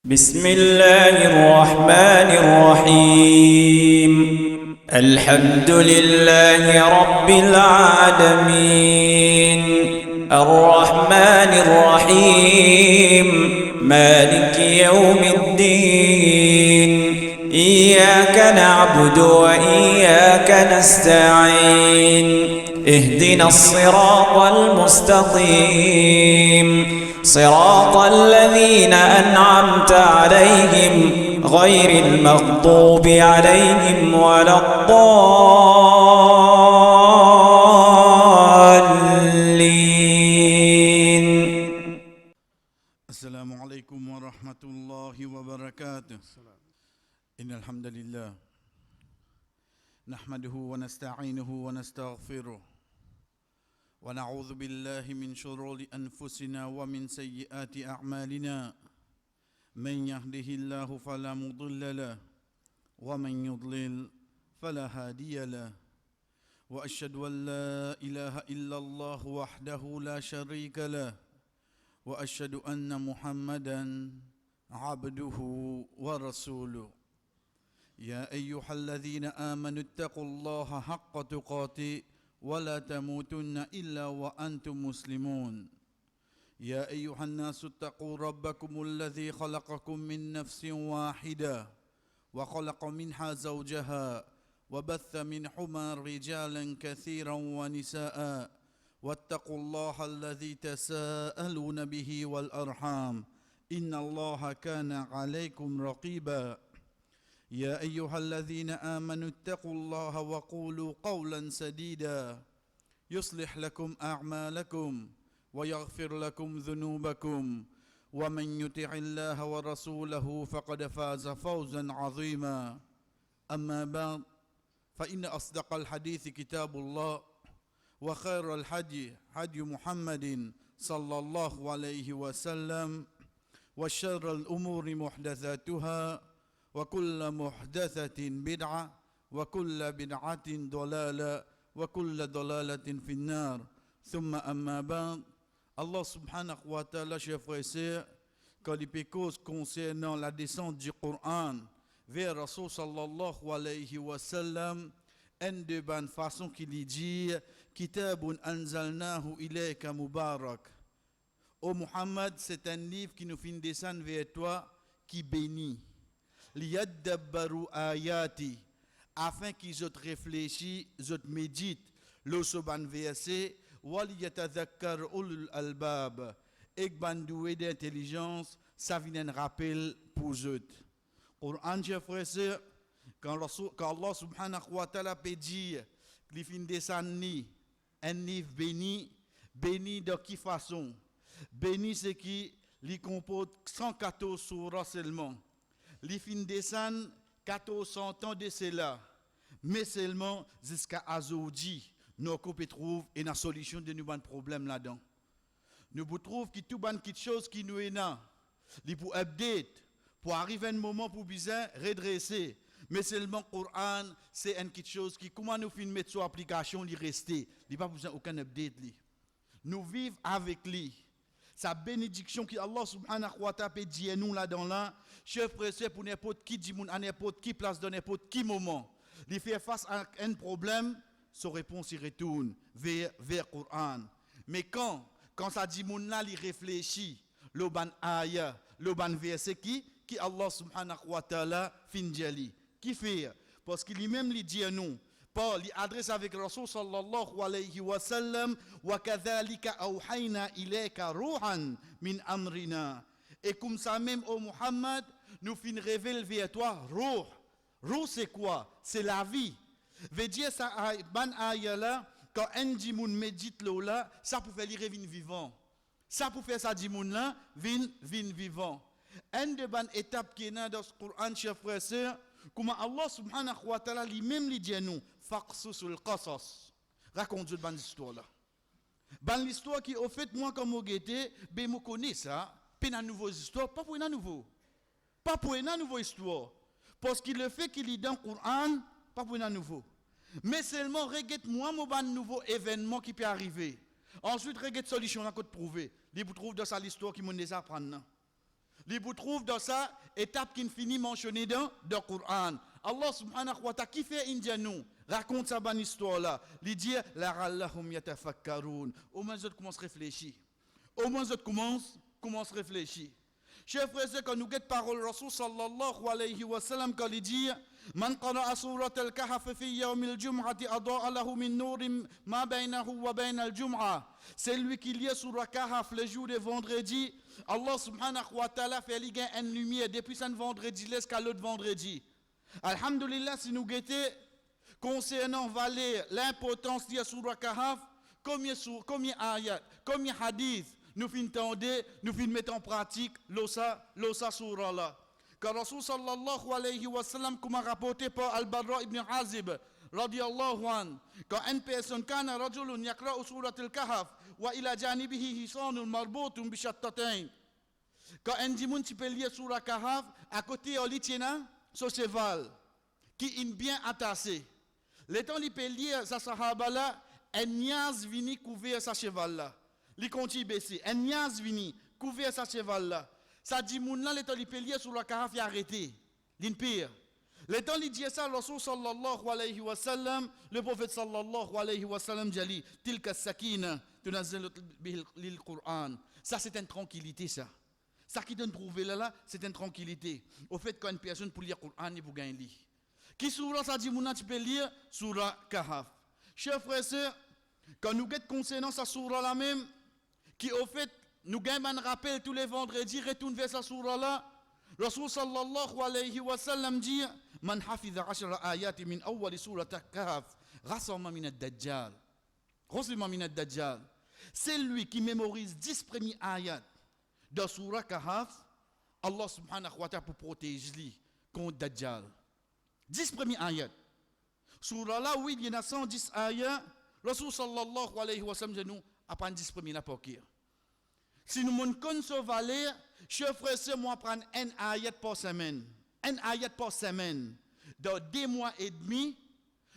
بسم الله الرحمن الرحيم الحمد لله رب العالمين الرحمن الرحيم مالك يوم الدين إياك نعبد وإياك نستعين اهدنا الصراط المستقيم صراط الذين أنعمت عليهم غير المغضوب عليهم ولا الضالين. السلام عليكم ورحمة الله وبركاته. إن الحمد لله نحمده ونستعينه ونستغفره ونعوذ بالله من شرور أنفسنا ومن سيئات أعمالنا من يهده الله فلا مضل له ومن يضلل فلا هادي له وأشهد أن لا إله إلا الله وحده لا شريك له وأشهد أن محمدا عبده ورسوله. يا أيها الذين آمنوا اتقوا الله حق تقاته ولا تموتن إلا وأنتم مسلمون. يا أيها الناس اتقوا ربكم الذي خلقكم من نفس واحدة وخلق منها زوجها وبث منهما رجالا كثيرا ونساء واتقوا الله الذي تساءلون به والأرحام إن الله كان عليكم رقيبا. يا أيها الذين آمنوا اتقوا الله وقولوا قولا سديدا يصلح لكم أعمالكم ويغفر لكم ذنوبكم ومن يطع الله ورسوله فقد فاز فوزا عظيما. أما بعد فإن أصدق الحديث كتاب الله وخير الهدي هدي محمد صلى الله عليه وسلم وشر الأمور محدثاتها وكل محدثة بدعة وكل بدعة ضلالة وكل ضلالة في النار. ثم أما بعد, Allah subhanahu wa ta'ala, chers frères et sœurs, quand les pécos concernant la descente du Coran vers Rasul sallallahu alayhi wa sallam, une de bonne façon qu'il y dit Kitabun anzalnahu ilayka mubarak. Ô Muhammad, c'est un livre qui nous fait descendre vers toi qui bénit. Liyadabbaru ayati, afin qu'ils autres réfléchissent, ils autres méditent le soban verset, waliyatadhakkar ulul albab, et bandoué d'intelligence, ça vient un rappel pour eux. Coran, chers frères et sœurs, quand Allah subhanahu wa ta'ala peut dire qu'il fin descendre un livre béni, béni de qui façon? Béni c'est qui lui comporte 114 surahs seulement. Les fins descendent 1400 ans de cela, mais seulement jusqu'à aujourd'hui, nous trouvons une solution de nos problèmes là-dedans. Nous trouvons que tout quelque chose qui nous est là, pour update, pour arriver à un moment pour bien redresser. Mais seulement le Coran, c'est quelque chose qui, comment nous finissons mettre sur application, il reste. Il n'y a pas besoin aucun update. Nous vivons avec lui. Sa bénédiction que Allah subhanahu wa ta'ala peut dire nous là-dedans là, chers frères et sœurs, pour n'importe qui dit à n'importe qui place, dans n'importe qui moment, il fait face à un problème, sa réponse il retourne vers le Coran. Mais quand ça dit moun là, il réfléchit, le ban aya, le ban verset qui Allah subhanahu wa ta'ala fin jali, qui fait, parce qu'il lui-même lui dit à nous, Paul adresse avec Rasul sallallahu alayhi wa sallam wa kadhalika awhayna ilayka ruhan min amrina. Et comme ça même au Muhammad, nous fin révèle vers toi ruh. Ruh c'est quoi? C'est la vie. Veut dire ça ban aya là quand un dimoun médite là, ça pour faire lui revenir vivant. Ça pour faire ça dimoun là vin vivant. Une de bonnes étapes qui est dans ce Coran, chers frères et sœurs, comment Allah subhanahu wa ta'ala lui-même lui dit à nous faqsusul qasas, raconte une bonne histoire là. Bonne histoire qui au fait moi comme au guetté, ben moi connais ça, pas une nouvelle histoire, pas pour une nouvelle. Pas pour une nouvelle histoire. Parce qu'il le fait qu'il est dans le Coran, pas pour une nouvelle. Mais seulement regarde moi mon bon nouveau événement qui peut arriver. Ensuite regarde solution là que prouver. Il vous trouve dans ça l'histoire qui m'a déjà apprendre. Les vous trouve dans ça étape qui finit mentionnée dans le Coran. Allah subhanahu wa ta'ala qui fait nous raconte sa bonne histoire là. Il dit la'allahum yatafakkarun. Au moins je commence à réfléchir. Au moins je commence à réfléchir. Chers frères, quand nous guettons parole Rasul sallallahu alayhi wa sallam quand il dit man qara'a surat al-kahf fi yawm al-jum'ati ada'a lahu min nurin ma baynahu wa bayna al-jum'ah. C'est lui qui lit surat Kahf le jour de vendredi. Allah subhanahu wa ta'ala fait ligue une lumière depuis ce vendredi jusqu'à l'autre vendredi. Alhamdulillah, si nous guettons concernant valer l'importance de surat Kahf, combien ayat, combien hadith nous finissons nous mettre en pratique l'osa surah là. Car Rasul sallallahu alayhi wa sallam, comme rapporté par Al-Barra ibn Azib, radiyallahu an, quand une personne, kana rajulun yaqra'u surat al-Kahf, wa ila janibihi hisanun marbutun bi shattatayn. Quand un dimoun tu peux lire surat Kahf, à côté on lit tiena son cheval, qui est bien attaché. Le temps il peut lire sa sahaba là, un niaz vini couvert sa cheval là. Il continue baisser. Un niaz vini couvert sa cheval là. Ça dit moun là, le temps il peut lire surat Kahf, il arrêté. L'empire. Le temps il dit ça, Rasul sallallahu alayhi wa sallam, le prophète sallallahu alayhi wa sallam dit tilka sakina tunazzalu bil Qur'an. Ça c'est une tranquillité ça. Ça qui donne trouver là, c'est une tranquillité. Au fait quand une personne pour lire le Coran et pour gagner lire. Qui surah ça dit mouna tu peux lire surah Kahf. Chers frères et sœurs, quand nous guettons concernant sa surah là même, qui au fait nous gagnons un rappel tous les vendredis, retourne vers sa surah là. Rasul sallallahu alayhi wa sallam dit man hafiza 10 ayati min awwal surah Kahf rasama min ad-dajjal. Rasama min ad-dajjal. C'est lui qui mémorise 10 premiers ayats dans surah Kahf, Allah subhanahu wa ta'ala pour protéger lui contre Dajjal. 10 premiers ayats. Surah là, oui, il y en a 110 ayats. Rasul sallallahu alayhi wa sallam dit nous, après 10 premiers là pour dire. Si nous ne connaissons pas les, chers frères et sœurs, moi prendre un ayat par semaine. Un ayat par semaine. Dans 2 mois et demi,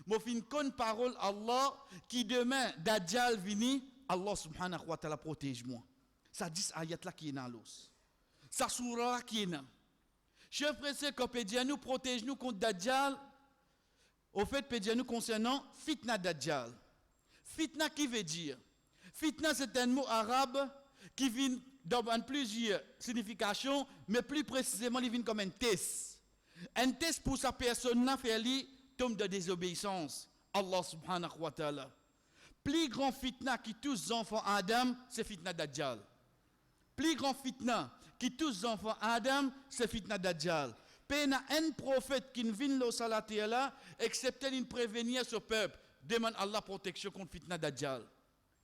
moi fin connais parole Allah qui demain Dajjal vini, Allah subhanahu wa ta'ala protège moi. Ça 10 ayat là qui est dans l'os. Ça surah là qui est dans. Chers frères et sœurs, quand Pédia nous protège nous contre Dajjal, au fait Pédia nous concernant fitna Dajjal. Fitna qui veut dire? Fitna c'est un mot arabe qui vient dans plusieurs significations, mais plus précisément il vient comme un test. Un test pour sa personne n'a fait lui tombe de désobéissance. Allah subhanahu wa ta'ala. Plus grand fitna qui touche les enfants Adam, c'est fitna Dajjal. Plus grand fitna qui touche les enfants Adam, c'est fitna Dajjal. Pena un prophète qui ne vient au salaté là, excepté de prévenir ce peuple, demande Allah protection contre fitna Dajjal.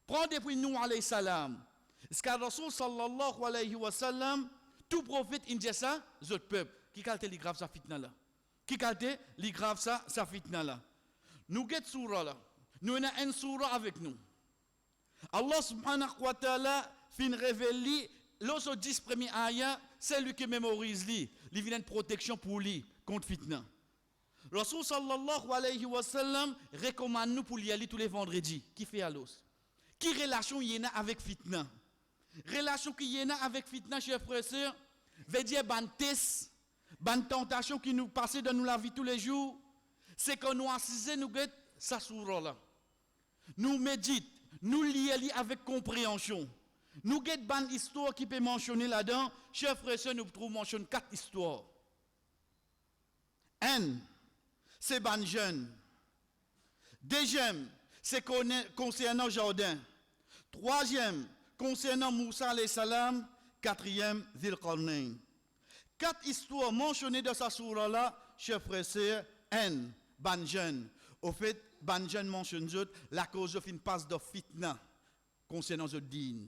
Prends depuis nous alayhi salam. Parce que Rasul sallallahu alayhi wa sallam, tout prophète il dit ça, ce peuple, qui calte les grave sa fitna là. Qui calte les grave sa fitna là. Nous guette surah là. Nous avons une surah avec nous. Allah subhanahu wa ta'ala fin révèle les 10 premiers ayats, c'est lui qui mémorise lui. Il vient de protection pour lui contre fitna. Rasul sallallahu alayhi wa sallam recommande nous pour y aller tous les vendredis. Qui fait à l'os? Qui relation y en a avec fitna? Relation qui y en a avec fitna, chers frères et sœurs, veut dire ban test, ban tentation qui nous passe dans nous la vie tous les jours, c'est quand nous assisons, nous guettons sa surah là. Nous méditons, nous lions avec compréhension. Nous guettons ban histoire qui peut mentionner là-dedans. Chers frères et sœurs, nous trouvons mentionner 4 histoires. Un, c'est ban jeune. Deuxième, c'est concernant Jordan. Troisième, concernant Moussa alayhi salam. Quatrième, Dhil Qarnayn. 4 histoires mentionnées dans sa surah là, chers frères et sœurs. Un, ban jeune. Au fait, ban jeune mentionne la cause de fin passe de fitna concernant ce din.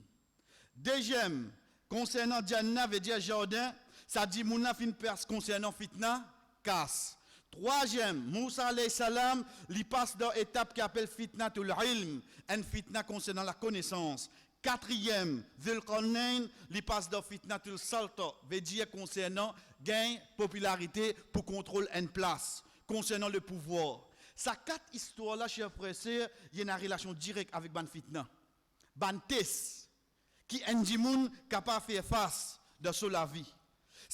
Deuxième, concernant Jannah, veut dire Jordan, ça dit mouna fin passe concernant fitna, casse. Troisième, Moussa alayhi salam, il passe dans l'étape qui appelle fitna tul ilm, une fitna concernant la connaissance. Quatrième, Dhul Qarnayn, il passe dans fitna tul salta, veut dire concernant gain, popularité pour contrôler une place, concernant le pouvoir. Ces 4 histoires-là, chers frères et sœurs, il y a une relation directe avec ban fitna. Ban test, qui est un dimoun capable de faire face de la vie.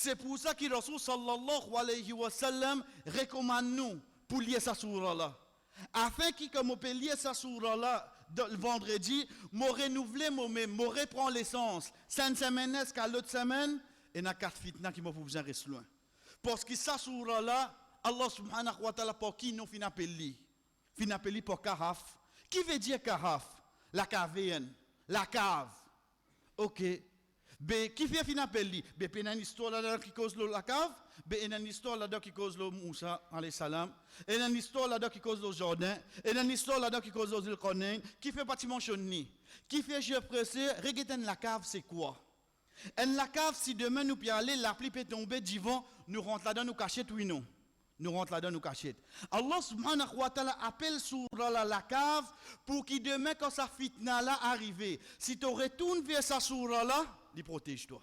C'est pour ça que Rasul sallallahu alayhi wa sallam recommande nous pour lire sa sourate là. Afin que comme on peut lire sa sourate là le vendredi, m'ont renouvelé moi-même, m'ont reprend l'essence. 5 semaines qu'à l'autre semaine, et n'a 4 fitna qui m'ont pour besoin rester loin. Parce que sa sourate là, Allah subhanahu wa ta'ala pour qui nous fin appelé? Fin appelé pour kahaf. Qui veut dire kahaf? La caverne, la cave. OK. Ben qui fait fin appelé? Ben une histoire là qui cause la cave, ben une histoire là qui cause le Moussa alayhi salam, et une histoire là qui cause le Jordan, et une histoire là qui cause le Zulkarnain, qui fait partie mentionné. Qui fait je pressé, regarde la cave c'est quoi? En la cave si demain nous puis aller la pluie peut tomber divan, nous rentre là-dedans nous cachette oui non. Nous rentre là-dedans nous cachette. Allah subhanahu wa ta'ala appelle sur la cave pour que demain quand sa fitna là arrive, si tu retournes vers sa sourate là, il protège-toi.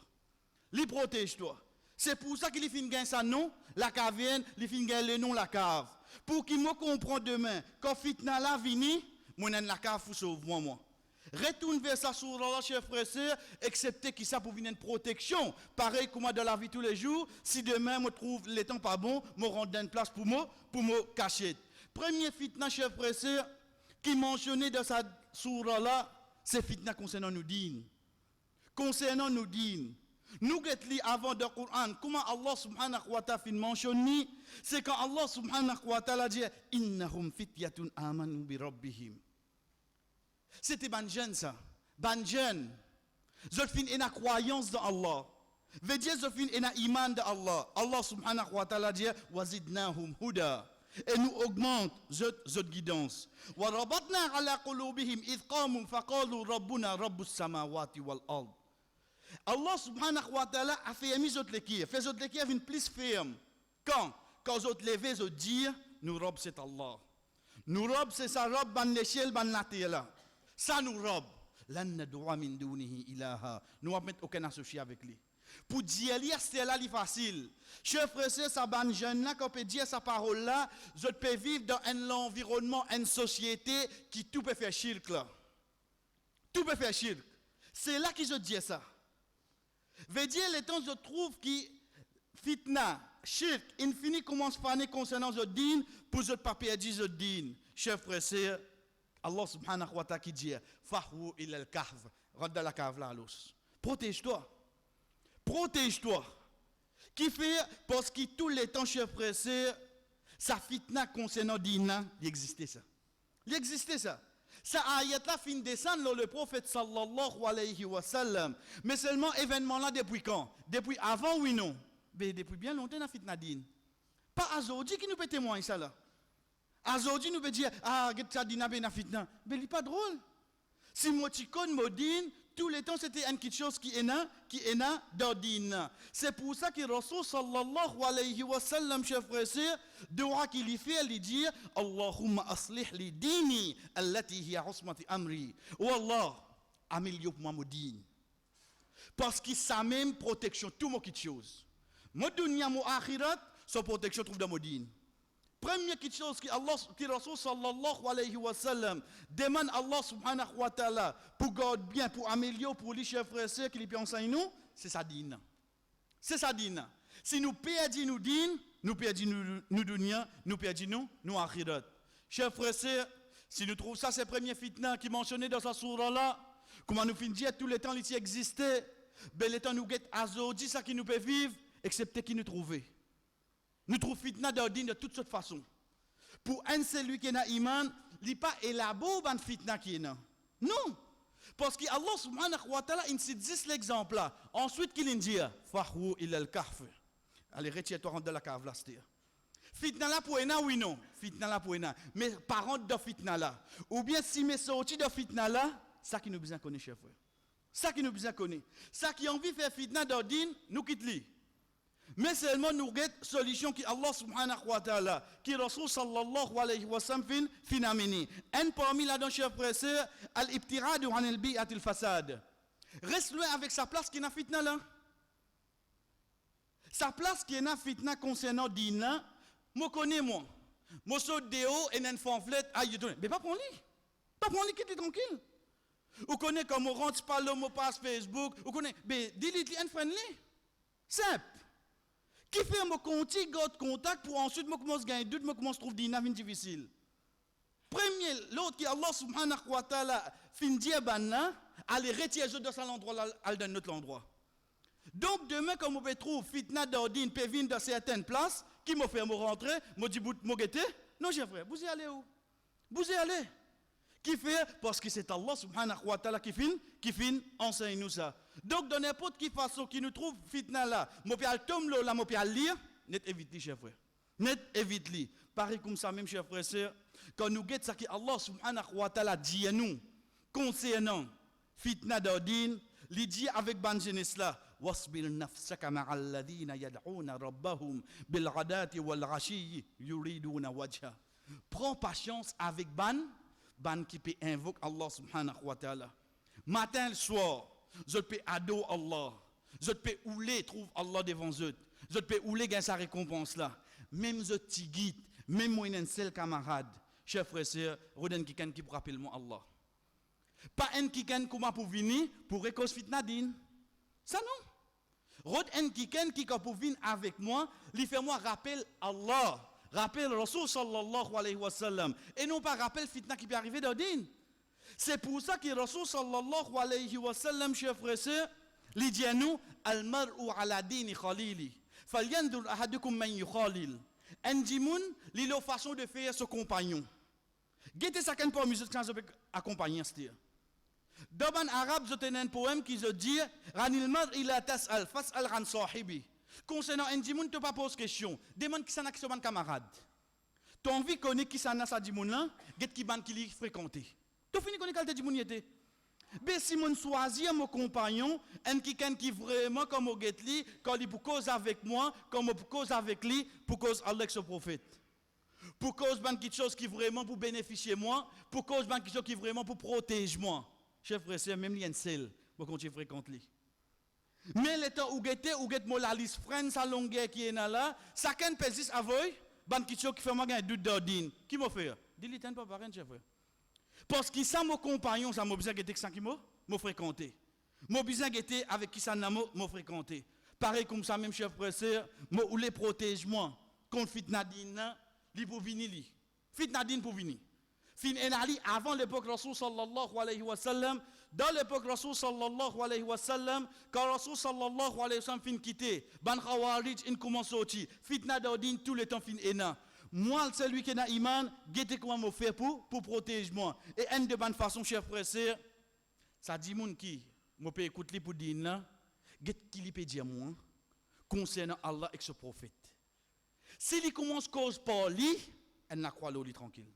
Il protège-toi. C'est pour ça qu'il fin gagne ça nom, la caverne, il fin gagne le nom la cave. Pour qu'il me comprenne demain quand fitna là vini, moi dans la cave faut sauver moi. Retourne vers sa sourate là chers frères et sœurs, excepté qu'il ça pour venir une protection. Pareil comme moi dans la vie tous les jours, si demain me trouve les temps pas bon, me rendre une place pour me cacher. Premier fitna chers frères et sœurs qui mentionné dans sa sourate là, c'est fitna concernant nous dînes. Concernant nous dînes. Nous li avant le Coran, comment Allah subhanahu wa ta'ala mentionné, c'est quand Allah subhanahu wa ta'ala dit innahum fityatun amanu bi rabbihim. C'était ban jeune ça. Ban jeune. Zot fin ena croyance dans Allah. Veut dire zot fin ena iman de Allah. Allah subhanahu wa ta'ala dit wazidnahum huda. Et nous augmente zot guidance. Wa rabatna ala qulubihim idh qamu faqalu rabbuna rabbus samawati wal ard. Allah subhanahu wa ta'ala a fait mis zot l'équipe. Fait zot l'équipe une plus ferme. Quand zot levé zot dire nous rob c'est Allah. Nous rob c'est sa rob ban l'échelle ban la terre là. Ça nous robe. Lan nad'a min dunihi ilaha. Nous ne mettre aucun associé avec lui. Pour dire c'est là li facile. Chers frères et sœurs, ça ban jeune là quand peut dire sa parole là, je peux vivre dans un environnement, une société qui tout peut faire shirk là. Tout peut faire shirk. C'est là que je dis ça. Veut dire les temps je trouve qui fitna, shirk, infini commence par ne concernant le din pour je pas perdre le din. Chers frères et sœurs, Allah subhanahu wa ta'ala qui dit Fahou il al-kahf, rentre dans la cave là l'os. Protège-toi. Protège-toi. Qui fait parce que tous les temps chers frères et sœurs, sa fitna concernant dina, il existait ça. Il existait ça. Ça ayat là fin descendre le prophète sallallahu alayhi wa sallam. Mais seulement événement là depuis quand? Depuis avant oui non. Mais depuis bien longtemps la fitna din. Pas aujourd'hui qui nous peut témoigner ça là. Aujourd'hui, nous pouvons dire, ah, ça dina ben fitna. Mais il n'est pas drôle. Si moi, tu connais Modine, tous les temps, c'était une petite chose qui est là, d'ordine. C'est pour ça que Rasul sallallahu alayhi wa sallam, chers frères et sœurs, doit qu'il y fait, il dit, Allahumma aslih li dini, allati hiya usmati amri. Oh Allah, améliore pour moi Modine. Parce que ça même protection, tout mon petite chose. Mon dunya, mon akhirat, sa protection trouve dans Modine. Première chose que Allah, que Rasul sallallahu alayhi wa sallam demande Allah subhanahu wa ta'ala pour garder bien, pour améliorer, pour les chers frères et sœurs qui lui enseignent nous, c'est sa dîne. C'est sa dîne. Si nous perdons nos dînes, nous perdons nos dunya, nous perdons nos akhirat. Chers frères et sœurs, si nous trouvons ça, c'est premier fitna qui est mentionné dans sa sourate là, comment nous finissons tous les temps qui existait, ben les temps nous guette aujourd'hui, ça qui nous peut vivre, excepté qui nous trouve. Nous trouvons fitna d'ordine de toutes sortes de façons. Pour un celui qui est dans iman, il n'est pas élaboré dans fitna qui est là. Non. Parce que Allah subhanahu wa ta'ala, il cite 10 l'exemple là. Ensuite, qu'il dit, Fahou il al-kahf. Allez, retire-toi, rentre dans la cave là, c'est-à-dire. Fitna là pour ena, oui, non. Fitna là pour ena. Mais par contre, de fitna là. Ou bien si mes sorties de fitna là, ça qui nous besoin connaître, chers frères. Ça qui nous besoin connaître. Ça qui a envie de faire fitna d'ordine, nous quitte-lui. Mais seulement nous avons une solution qui Allah subhanahu wa ta'ala, qui Rasul sallallahu alayhi wa sallam fin ameni. Un parmi là-dedans, chers frères et sœurs, al-ibtiradu an al-bi'at al-fasad. Reste loin avec sa place qui est dans fitna là. Sa place qui est dans fitna concernant dîner, moi connais moi. Moi saute de haut et une fanflette, aïe, mais pas prendre lui. Pas prendre lui qui était tranquille. Vous connaissez comment on rentre par le mot passe Facebook, vous connaissez, mais dis-lui un friendly. Simple. Qui fait mon contact pour ensuite me commence à gagner doute, me commence à trouver des naves difficiles. Premier, l'autre qui Allah subhanahu wa ta'ala fin dire banna, aller retirer de cet endroit aller dans notre endroit. Donc demain quand on peut trouver fitna d'ordine peut venir dans certaines places, qui m'a fait me rentrer, me dit me guetter, non j'ai frère, vous y allez où? Vous y allez. Qui fait? Parce que c'est Allah subhanahu wa ta'ala qui fin enseigne nous ça. Donc de n'importe quelle façon qui nous trouve fitna là, moi peux tomber là, moi peux lire, net évite li chers frères. Net évite li. Pareil comme ça même chers frères et sœurs, quand nous guettons ça que Allah subhanahu wa ta'ala dit à nous concernant fitna d'ordine, il dit avec ban jeunesse là, wasbil nafsaka ma'al ladina yad'una rabbahum bil ghadati wal 'ashi yuriduna wajha. Prends patience avec ban qui peut invoquer Allah subhanahu wa ta'ala. Matin, le soir, je peux adorer Allah. Je peux ouler, trouve Allah devant eux. Je peux ouler gagner sa récompense là. Même je tigite, même moi un seul camarade, chers frères et sœurs, roden kikan qui pour rappeler moi Allah. Pas un kikan comment pour venir pour récolte fitna din. Ça non. Roden kikan qui pour venir avec moi, lui fait moi rappel Allah. Rappel Rasul sallallahu alayhi wa sallam. Et non pas rappel fitna qui peut arriver d'ordine. C'est pour ça que Rasul sallallahu alayhi wa sallam, chers frères et sœurs, il dit à nous, Al-mar'u ala dini khalili. Falyandur ahadukum man yukhalil. Ndimoun, il a façon de faire ce compagnon. Guettez ça qu'un peu musique quand je peux accompagner ce dans un arabe, je tenais un poème qui se dit, Ranil mar ila tas'al, fas'al ran sahibi. Concernant un dimoun, tu ne pas pose question. Demande qui s'en a qui sont camarade. Tu as envie de connaître qui s'en a sa dimoun là, get qui ban qui l'y fréquenté. Tu finis de connaître quel dimoun y était. Mais si mon choisit mon compagnon, un qui vraiment comme au get li, quand il pour cause avec moi, comme pour cause avec lui, pour cause avec ce prophète. Pour cause ban quelque chose qui vraiment pour bénéficier moi, pour cause ban quelque chose qui vraiment pour protéger moi. Chef frère, c'est même lien seul, pour continuer fréquenter lui. Mais le temps où guette mo la liste friend sa longueur qui est là, chacun persiste avec ban qui fait moi gagner doute d'ordine. Qui m'a fait? Dis-lui pas parent chef frère. Parce que ça mon compagnon ça m'a besoin guette ça qui m'a fréquenté. M'a besoin guette avec qui ça m'a fréquenté. Pareil comme ça même chef frère, moi ou les protège moi contre fitnadine li pour venir li. Fitnadine pour venir. Fin enali avant l'époque Rasul sallallahu alayhi wa sallam. Dans l'époque Rasul sallallahu alayhi wa sallam, quand Rasul sallallahu alayhi wa sallam fin quitté, ban khawarij in commence sorti, fitna d'ordine tout le temps fin ena. Moi celui qui n'a iman, guette comment me faire pour protéger moi. Et une de bonne façon chers frères et sœurs, ça dit moun qui me peut écouter pour dire là, guette qui lui peut dire moi concernant Allah et ce prophète. Si il commence cause par lui, elle n'a quoi l'oli tranquille.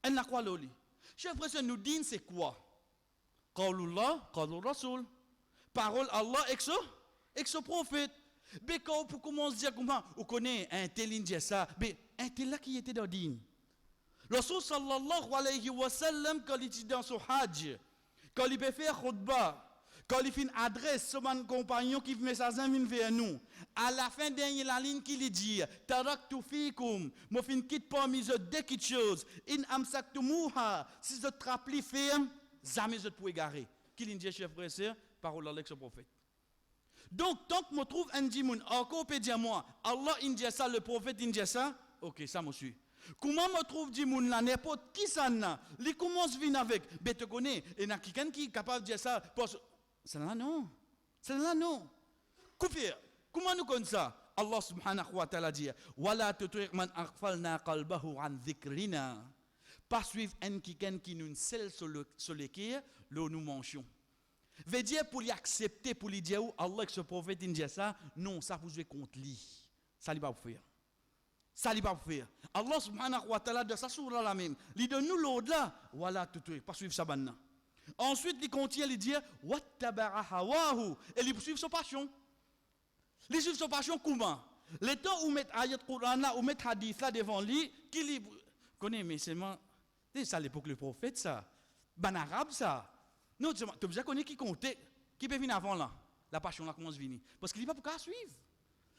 Elle n'a quoi l'oli. Chers frères et sœurs, nous disons c'est quoi? Qaulullah, qaulur Rasul. Parole Allah et ce prophète. Mais quand vous commencez à dire comment, vous connaissez un tel indien ça, mais un tel là qui était dans din. Rasul sallallahu alayhi wa sallam, quand il était dans son hajj, quand il peut faire khutbah, quand il fait une adresse, son compagnon qui fait message vers nous, à la fin dernière la ligne qui lui dit, taraktu fikum, moi fin quitte parmi eux dès quelque chose, in amsaktumuha, si je te rappelle ferme, jamais je peux égarer. Qui l'indien chef frère et sœur, parole avec ce prophète. Donc, tant que je trouve un dimoun, encore peut dire moi, Allah indien ça, le prophète indien ça, ok, ça me suit. Comment me trouve dimoun là, n'importe qui ça n'a, il commence à venir avec, mais tu connais, et il y a quelqu'un qui est capable de dire ça, c'est là non, c'est là non. Koufir, comment nous connaissons ça? Allah subhanahu wa ta'ala dit, wala tutuq man aghfalna qalbahu an dhikrina. Pas suivre un qui nous scelle sur lequel nous mangeons. Veut dire pour lui accepter, pour lui dire Allah que ce prophète dit ça, non, ça vous jouer contre lui. Ça ne va pas faire. Ça ne va pas faire. Allah subhanahu wa ta'ala de sa sourate la même. Il donne nous l'autre là, voilà tout, pas suivre ça banna. Ensuite, il continue, il dit wattaba'a hawahu et il poursuit son passion. Il suit son passion comment? Le temps où met ayat Qur'an là, où met hadith là devant lui, qui lui connaît mais c'est ça à l'époque le prophète ça. Ban arabe ça. Non, tu as besoin de connaître qui comptait, qui peut venir avant là. La passion là commence à venir. Parce qu'il n'y a pas pour suivre.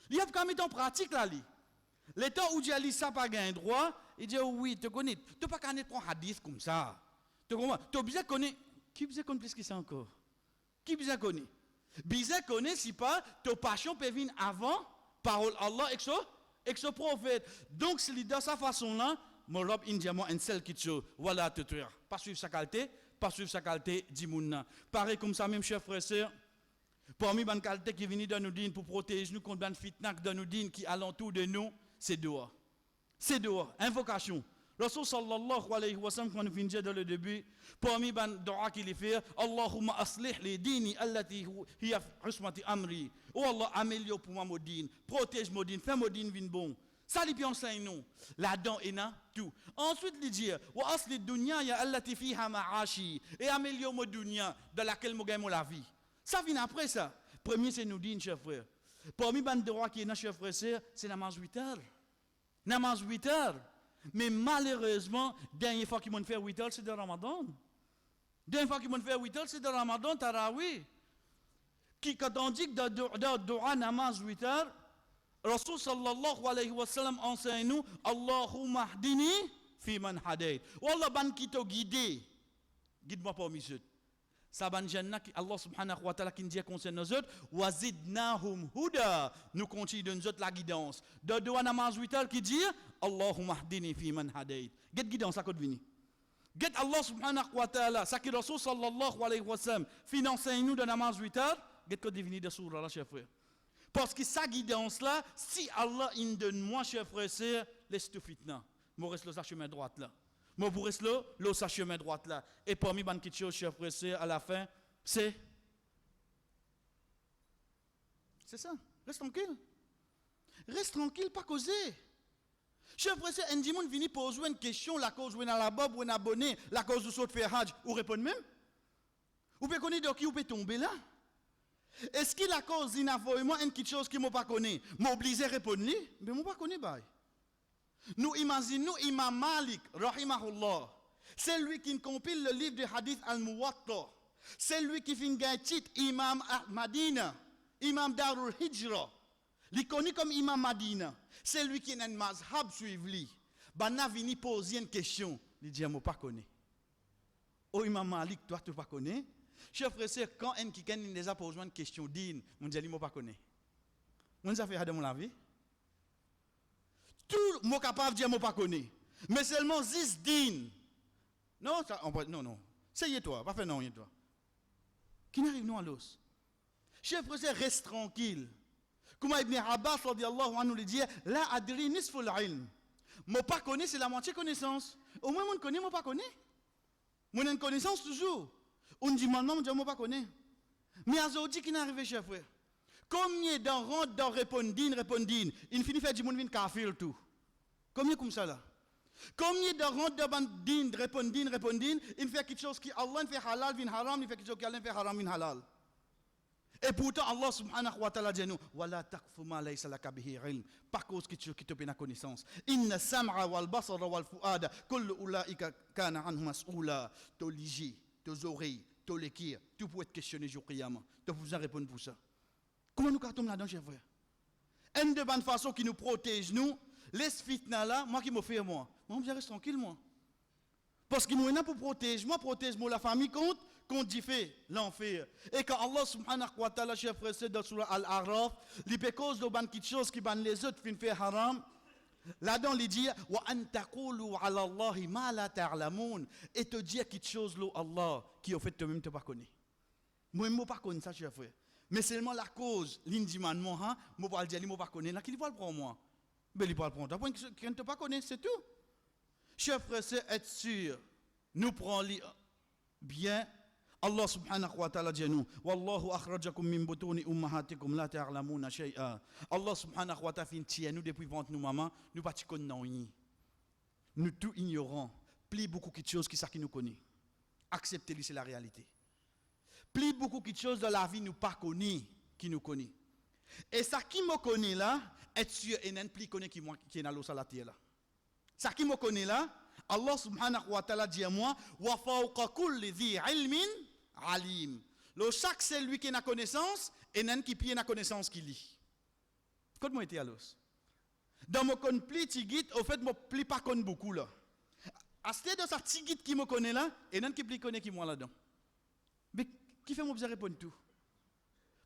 Il n'y a pas qu'à mettre en pratique là. Le temps où tu as lu ça par gain droit, il dit oui, tu connais. Tu n'as pas qu'à prendre un hadith comme ça. Tu comprends? Tu as besoin de connaître. Qui besoin de connaître plus que ça encore? Qui besoin de connaître? Besoin de connaître si pas, ta passion peut venir avant parole Allah et ce prophète. Donc, c'est de sa façon-là, mon robe indiamment un seul qui chose, voilà te tuer. Pas suivre sa qualité, dit mounna. Pareil comme ça, même chers frères et sœurs, parmi les qualités qui viennent de nous dire pour protéger nous contre les fitna de nous dire qui alentour de nous, c'est dehors. C'est dehors, invocation. Rasul sallallahu alayhi wa sallam, quand nous finissons dans le début, parmi les doigts qu'il fait, Allahumma aslih li dini allati hiya husmati amri. Oh Allah, améliore pour moi mon din, protège mon din, fais mon din vin bon. Ça, il enseigne nous. Là-dedans, et là, tout. Ensuite, il dit, wa asli dunya ya allati fiha ma'ashi. Et améliore mon dunya, dans laquelle je gagne la vie. Ça vient après ça. Premier, c'est nous din, chers frères. Parmi les droits qui est là, chers frères, c'est namaz 8 heures. Namaz 8 heures. Mais malheureusement, dernière fois qu'ils m'ont fait 8 heures, c'est de Ramadan. Dernière fois qu'ils m'ont fait 8 heures, c'est de Ramadan, Tarawi. Quand on dit que dans Dua namaz 8 heures, Rasul sallallahu alayhi wa sallam enseigne nous, Allahumma hdini fi man hadayt. Wallah ban qui te guide. Guide-moi parmi eux. Ça ban janna qui Allah subhanahu wa ta'ala qui dit concerne nous autres, wazidnahum huda. Nous continuons nous autres la guidance. Dans Dua namaz 8 heures qui dit, Allahumma hdini fi man hadayt. Get guidance à côté vini. Get Allah subhanahu wa ta'ala, ça qui Rasul sallallahu alayhi wa sallam finance nous dans namaz 8 heures, get côté vini de sourd là, chers frères. Parce que sa guidance-là, si Allah in donne moi, chers frères et sœurs, laisse-toi fitna. Moi, reste le chemin droit là. Moi, vous reste le chemin droit là. Et parmi les petites choses, chers frères et sœurs, à la fin, c'est ça. Reste tranquille. Reste tranquille, pas causer. Chers frères et sœurs, un dimanche vient poser une question, la cause où on a la bob, où on a abonné, la cause où on fait hajj, ou répond même. Ou peut connaître de qui ou peut tomber là. Est-ce qu'il a cause d'inavoyement une petite chose qui ne m'a pas connu? M'obliger à répondre, mais je ne pas connu. Nous imaginons Imam Malik, rahimahullah. C'est lui qui compile le livre de Hadith al-Muwatta. C'est lui qui fait un titre Imam Madina, Imam Darul Hijra. Il est connu comme Imam Madina. C'est lui qui est un mazhab suivre lui. Bana vini poser une question. Il dit, je ne pas connu. Oh Imam Malik, toi tu ne pas connais? Chers frères et sœurs, quand un qui a déjà posé une question digne, on dit, je ne pas connais. On a fait dans la vie. Tout le monde capable de dire, je ne pas connais. Mais seulement 10 digne. Non, ça, non. C'est toi, pas faire non, toi. Qui n'arrive non à l'os. Chers frères et sœurs, reste tranquille. Comme Ibn Abbas, radiallahu anhu, lui dit, la adri nisful ilm. Je ne pas connais, c'est la moitié connaissance. Au moins, je connais, je ne pas connais. Je ai une connaissance toujours. On dit maintenant, je ne pas connais. Mais à Zodi qui n'arrive, chers frères. Combien d'en rentre dans répondine, il finit faire du monde vin kafir tout. Combien comme ça là? Combien d'en rentre dans bandine, répondine, il fait quelque chose qui Allah fait halal, vin haram, il fait quelque chose qui Allah fait haram, vin halal. Et pourtant Allah subhanahu wa ta'ala dit nous, wala taqfu ma laysa laka bihi ilm. Par cause qui te peut la connaissance. Inna sam'a wal basara wal fuada, kullu ulaika kana anhu mas'ula. T'obliger, tes oreilles, tes l'équire, tout pour être questionné jour qiyamah. Tu peux répondre pour ça. Comment nous cartons là-dedans, chers frères? Une de bonne façon qui nous protège, nous, laisse fitna là, moi qui me fais moi. Moi, je reste tranquille, moi. Parce que moi, pour protéger moi, la famille contre du fait, l'enfer. Et quand Allah subhanahu wa ta'ala, chers frères, c'est dans Surah Al-A'raf, il peut cause de bonnes petites choses qui ban les autres fin faire haram. Là-dedans, il dit wa an taqulu ala Allahi ma la ta'lamun, et te dire quelque chose là Allah qui au fait toi-même te pas connais. Moi je pas connais ça, chers frères. Mais seulement la cause l'indimandement hein, moi pas dire moi pas connais là qu'il va le prendre moi. Ben il va le prendre. D'après qui ne te pas connais, c'est tout. Chers frères, c'est être sûr. Nous prenons bien Allah subhanahu wa ta'ala dit nous wallahu akhrajakum min butuni ummahatikum la ta'lamuna shay'a. Allah subhanahu wa ta'ala fait nous depuis ventre nous maman, nous pas connaissons. Nous tout ignorants, plie beaucoup de choses qui ça qui nous connaît. Acceptez-le, c'est la réalité. Plie beaucoup de choses dans la vie nous pas connaît qui nous connaît. Et ça qui me connaît là, être sûr et n'en plus connaît qui est dans l'eau la terre là. Ça qui me connaît là, Allah subhanahu wa ta'ala dit à moi wa fawqa kulli dhi ilmin alim. Le chaque c'est lui qui a la connaissance et n'en qui plie la connaissance qui lit. Quand moi était à l'os. Dans mon con pli tigit, au fait mon pli pas connaît beaucoup là. À ce de sa tigit qui me connaît là et n'en qui plie connaît qui moi là-dedans. Mais qui fait mon besoin répondre tout.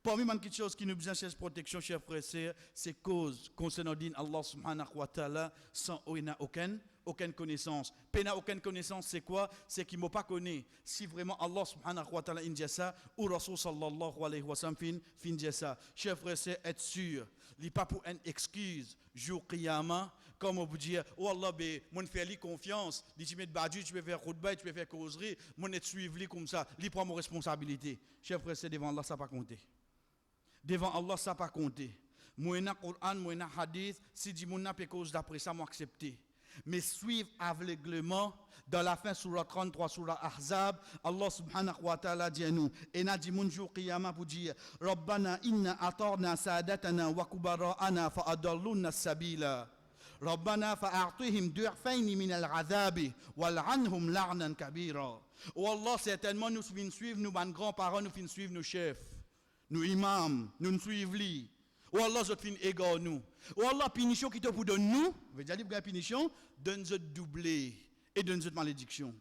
Parmi les choses qui nous besoin de protection, chers frères et sœurs, c'est cause concernant Allah subhanahu wa ta'ala sans aucune connaissance. Pena aucune connaissance, c'est quoi? C'est qu'il ne m'a pas connu. Si vraiment Allah subhanahu wa ta'ala dit ça, ou Rasul sallallahu alayhi wa sallam fin dit ça. Chers frères et sœurs, être sûr, il n'est pas pour une excuse, jour qiyamah, comme on vous dit, oh Allah, moi je fais confiance, tu mets badju, tu peux faire khutbah, tu peux faire causerie, moi je suivre comme ça, il prend mon responsabilité. Chers frères et sœurs, devant Allah, ça n'a pas compté. Devant Allah, ça n'a pas compté. Moi, na Coran, moi, na Hadith, si dit mon pe cause d'après ça, moi accepté. Mais suivre aveuglement, dans la fin, surah 33, surah Ahzab, Allah subhanahu wa ta'ala dit à nous, et n'a dit mon jour qiyamah pour dire, Rabbana inna atarna sadatana wa kubara'ana fa adalluna sabila. Rabbana fa'a'tihim du'faini min al-'adhabi wal'anhum la'nan kabira. Oh Allah, certainement, nous finissons suivre nos grands-parents, nous finissons suivre nos chefs. Nous imams, nous nous suivons. Ou Allah, je fin égard nous. Ou Allah, punition qui te pour donner nous, veut dire la punition, donne-nous doublé et donne-nous malédiction.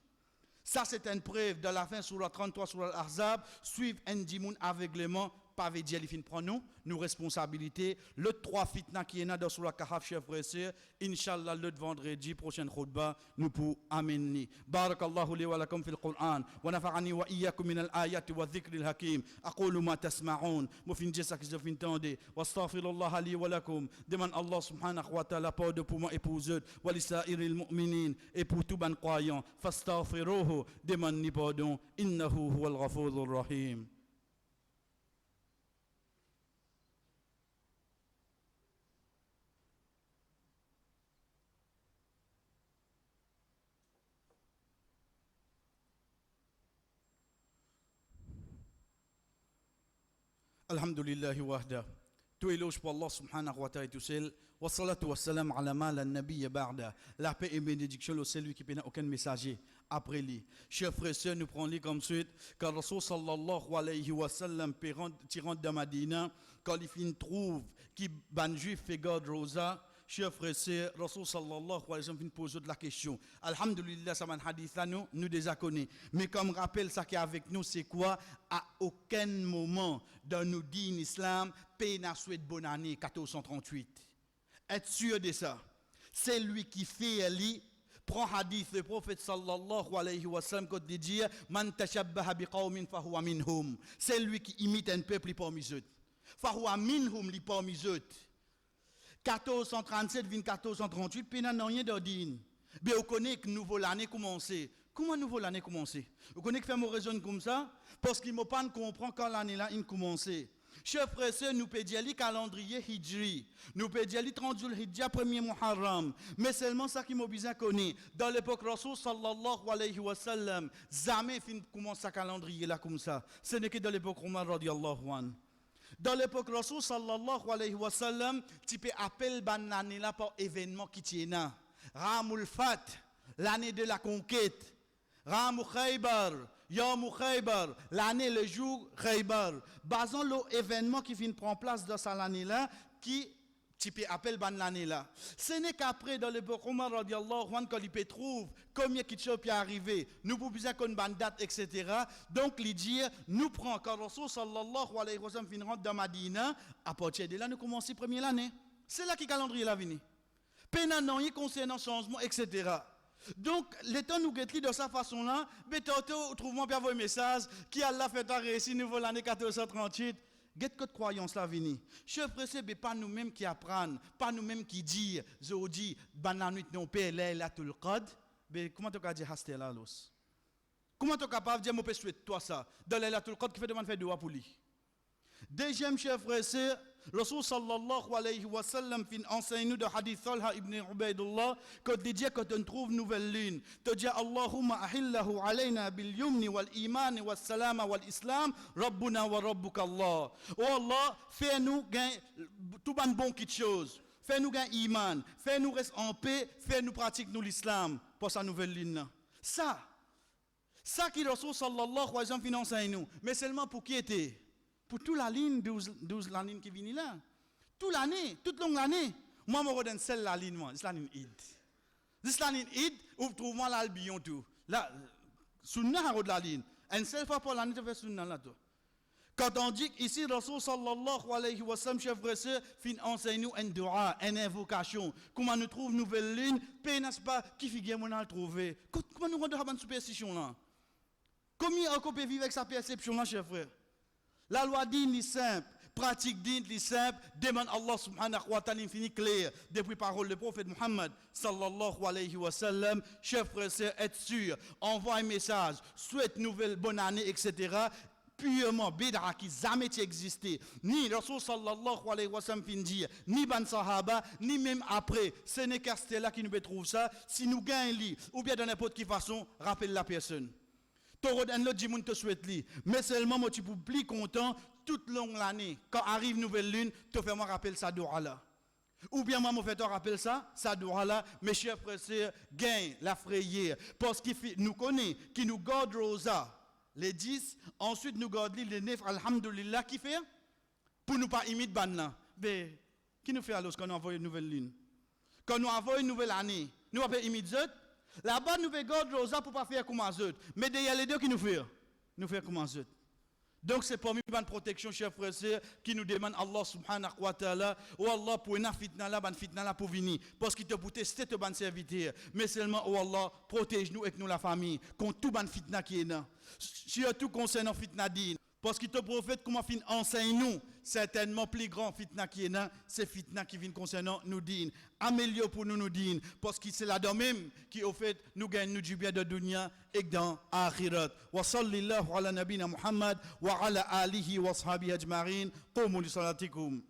Ça, c'est une preuve de la fin, sur la 33, sur l'Ahzab, suivre un dimoun aveuglement, pas veut dire qu'il prend nous responsabilités. Le 3 fitna qui est là dans la Kahaf, chers frères et sœurs, Inch'Allah, le vendredi, prochaine khutbah, nous pour amener. Barakallahu li wa lakum fil Qur'an, wa nafa'ani wa iyyakum min al-ayati wa dhikril hakim. Aqulu ma tasma'un, mufin jessa qui se fin tende, wa astaghfirullah li wa lakum. Demande Allah subhanahu wa ta'ala pardon pour moi et pour eux, wa li sa'iril mu'minin et pour tout ban croyant. Fastaghfiruhu, demande ni pardon, innahu huwal ghafurur rahim. Alhamdulillahi wahda. Tout éloge pour Allah subhanahu wa ta'ala tout seul. Wa salatu wa salam ala ma la nabiyya ba'da. La paix et bénédiction au celui qui n'a aucun messager après lui. Chers frères et sœurs, nous prenons comme suite quand Rasul sallallahu alayhi wa sallam tirant de Madina, quand il trouve qui ban juif fait garde rosa. Chers frères et sœurs, Rasul sallallahu alayhi wa sallam pose la question. Alhamdulillah, ça m'a hadith là nous déjà connaît. Mais comme rappel, ça qui est avec nous, c'est quoi? À aucun moment dans nos dînes islam, paix n'a souhaité bonne année 1438. Être sûr de ça. C'est lui qui fait lui. Prend hadith le prophète sallallahu alayhi wa sallam quand il dit man tashabbaha biqawmin fahuwa minhum. C'est lui qui imite un peuple parmi eux. Fahuwa minhum li parmi eux. 1437 vers 1438, puis n'a rien d'ordine. Mais on connaît que nouveau l'année commencé. Comment nouveau l'année commencé? On connaît que faire mon raison comme ça parce qu'il ne pas comprendre quand l'année là il commencé. Chers frères et sœurs, nous pouvons dire le calendrier Hijri, nous pouvons dire le 30 jours Hijja, 1er Muharram, mais seulement ça qui m'a besoin connaître. Dans l'époque Rasul sallallahu alayhi wa sallam, jamais fin commence ce calendrier là comme ça. Ce n'est que dans l'époque Omar radiyallahu anhu. Dans l'époque Rasul sallallahu alayhi wa sallam, tu peux appeler ban année là par événement qui tient. Ramul Fat, l'année de la conquête. Ramu Khaybar, Yamu Khaybar, l'année, le jour Khaybar. Basons l'événement qui vient prendre place dans cette année-là, qui tu peux appeler ban l'année là. Ce n'est qu'après, dans l'époque Omar radiallahu anhu, quand il peut trouver combien de choses peut arriver, nous pouvons besoin qu'on ban date, etc. Donc, il dit, nous prenons, quand Rasul sallallahu alayhi wa sallam vient rentrer dans Madina, à partir de là, nous commençons la première année. C'est là que le calendrier est venu. Pénanant, concernant changement, etc. Donc, l'état nous guette de cette façon-là, mais trouvons bien vos messages, qui Allah fait un récit nouveau l'année 1438. Get que de croyance là vini. Chers frères, c'est pas nous-mêmes qui apprennent, pas nous-mêmes qui disent, Zodi, bananut non pele la tout le code. Mais comment tu as dit haste là los? Comment tu es capable de dire, moi je souhaite toi ça, dans la tout le code qui fait demande faire deux pour lui. Deuxième, chers frères, c'est Rasul sallallahu alayhi wa sallam fin enseigne nous de hadith Talha ibn Ubaidullah quand il dit quand on trouve nouvelle lune te dit Allahumma ahillahu alayna bil yumni wal iman wal salama wal islam rabbuna wa rabbuka Allah. Oh Allah, fais-nous gagner tout bon quelque chose. Fais-nous gagner iman, fais-nous rester en paix, fais-nous pratiquer nous l'islam pour sa nouvelle lune. Ça qui Rasul sallallahu alayhi wa sallam fin enseigne nous, mais seulement pour qui était? Pour toute la ligne, 12 la ligne qui vient là. Toute l'année, toute longue l'année. Moi, je redonne celle la ligne, moi. C'est la ligne Id. C'est la ligne Id, où trouve-moi l'albion tout. Là, sunna de la ligne. Une seule fois pour l'année, tu fais sunna là tout. Quand on dit ici, Rasul sallallahu alayhi wa sallam, chef frère, fin enseigne-nous un dua, une invocation. Comment nous trouve nouvelle lune, paix n'est-ce pas, qui figure mon à le trouver. Comment nous rendons à cette superstition là? Comment on peut vivre avec sa perception là, chef frère? La loi dit, ni simple. Pratique digne, li simple, demande Allah subhanahu wa ta'ala infini clair. Depuis parole du prophète Muhammad sallallahu alayhi wa sallam, chef frère, être sûr, envoie un message, souhaite nouvelle bonne année, etc. Purement bid'a qui jamais existé. Ni Rasul sallallahu alayhi wa sallam fin dire, ni ban sahaba, ni même après. Ce n'est qu'à là qui nous trouve ça. Si nous gagnons, ou bien de n'importe quelle façon, rappelle la personne. Toro d'un autre dit te souhaite li, mais seulement moi tu peux plus content toute longue l'année. Quand arrive nouvelle lune, te fais moi rappeler ça dora là. Ou bien moi me fait te rappeler ça dora là, mes chers frères et sœurs, gagne la frayeur parce qu'il nous connaît, qui nous garde rosa les 10, ensuite nous garde les 9 alhamdulillah qui fait pour nous pas imiter ban là. Mais qui nous fait alors quand nous envoie une nouvelle lune? Quand nous envoie une nouvelle année, nous pas imiter là-bas, nous faisons garde rosa pour ne pas faire comme les autres. Mais il y a les deux qui nous font. Nous faisons comme les autres. Donc c'est pour nous une protection, chers frères et sœurs, qui nous demande Allah subhanahu wa ta'ala, ou Allah pour une fitna là pour venir. Parce qu'il te pour tester te ban serviteur. Mais seulement, oh Allah, protège-nous et nous la famille, contre tout ban fitna qui est là. Surtout concernant fitna din. Parce qu'il te prophète comment fin enseigne nous certainement plus grand fitna qui est là, c'est fitna qui vient concernant nous din. Améliore pour nous din parce que c'est là-dedans même qui au fait nous gagne nous du bien de dunya et dans akhirat. Wa sallallahu ala nabina Muhammad wa ala alihi wa sahbihi ajma'in. Qumu li salatikum.